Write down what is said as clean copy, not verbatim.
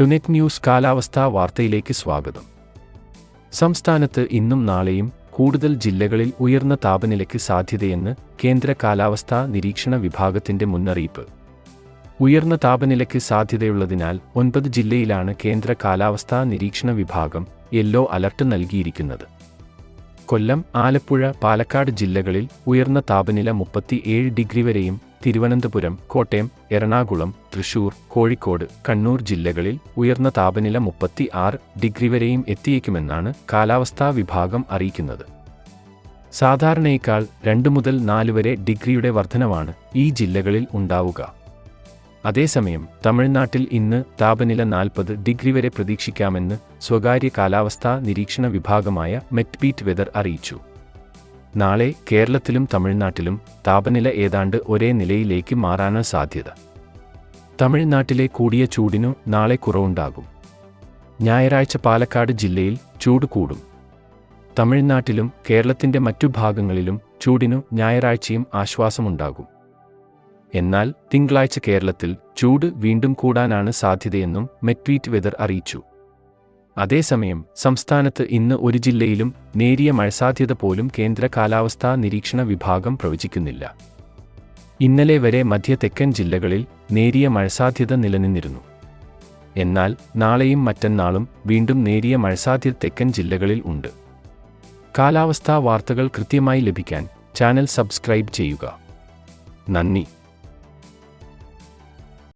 ടുനെറ്റ് news കാലാവസ്ഥാ വാർത്തയിലേക്ക് സ്വാഗതം. സംസ്ഥാനത്ത് ഇന്നും നാളെയും കൂടുതൽ ജില്ലകളിൽ ഉയർന്ന താപനിലയ്ക്ക് സാധ്യതയെന്ന് കേന്ദ്ര കാലാവസ്ഥാ നിരീക്ഷണ വിഭാഗത്തിന്റെ മുന്നറിയിപ്പ്. ഉയർന്ന താപനിലയ്ക്ക് സാധ്യതയുള്ളതിനാൽ 9 ജില്ലയിലാണ് കേന്ദ്ര കാലാവസ്ഥാ നിരീക്ഷണ വിഭാഗം യെല്ലോ അലർട്ട് നൽകിയിരിക്കുന്നത്. കൊല്ലം, ആലപ്പുഴ, പാലക്കാട് ജില്ലകളിൽ ഉയർന്ന താപനില 37 ഡിഗ്രി വരെയും തിരുവനന്തപുരം, കോട്ടയം, എറണാകുളം, തൃശൂർ, കോഴിക്കോട്, കണ്ണൂർ ജില്ലകളിൽ ഉയർന്ന താപനില 36 ഡിഗ്രി വരെയും എത്തിയേക്കുമെന്നാണ് കാലാവസ്ഥാ വിഭാഗം അറിയിക്കുന്നത്. സാധാരണയേക്കാൾ 2 മുതൽ 4 വരെ ഡിഗ്രിയുടെ വർധനവാണ് ഈ ജില്ലകളിൽ ഉണ്ടാവുക. അതേസമയം തമിഴ്നാട്ടിൽ ഇന്ന് താപനില 40 ഡിഗ്രി വരെ പ്രതീക്ഷിക്കാമെന്ന് സ്വകാര്യ കാലാവസ്ഥാ നിരീക്ഷണ വിഭാഗമായ മെറ്റ്ബീറ്റ് വെതർ അറിയിച്ചു. നാളെ കേരളത്തിലും തമിഴ്നാട്ടിലും താപനില ഏതാണ്ട് ഒരേ നിലയിലേക്ക് മാറാനാണ് സാധ്യത. തമിഴ്നാട്ടിലെ കൂടിയ ചൂടിനു നാളെ കുറവുണ്ടാകും. ഞായറാഴ്ച പാലക്കാട് ജില്ലയിൽ ചൂട് കൂടും. തമിഴ്നാട്ടിലും കേരളത്തിന്റെ മറ്റു ഭാഗങ്ങളിലും ചൂടിനു ഞായറാഴ്ചയും ആശ്വാസമുണ്ടാകും. എന്നാൽ തിങ്കളാഴ്ച കേരളത്തിൽ ചൂട് വീണ്ടും കൂടാനാണ് സാധ്യതയെന്നും മെറ്റ്ബീറ്റ് വെതർ അറിയിച്ചു. അതേസമയം സംസ്ഥാനത്ത് ഇന്ന് ഒരു ജില്ലയിലും നേരിയ മഴസാധ്യത പോലും കേന്ദ്ര കാലാവസ്ഥാ നിരീക്ഷണ വിഭാഗം പ്രവചിക്കുന്നില്ല. ഇന്നലെ വരെ മധ്യ തെക്കൻ ജില്ലകളിൽ നേരിയ മഴസാധ്യത നിലനിന്നിരുന്നു. എന്നാൽ നാളെയും മറ്റന്നാളും വീണ്ടും നേരിയ മഴസാധ്യത തെക്കൻ ജില്ലകളിൽ ഉണ്ട്. കാലാവസ്ഥാ വാർത്തകൾ കൃത്യമായി ലഭിക്കാൻ ചാനൽ സബ്സ്ക്രൈബ് ചെയ്യുക. നന്ദി.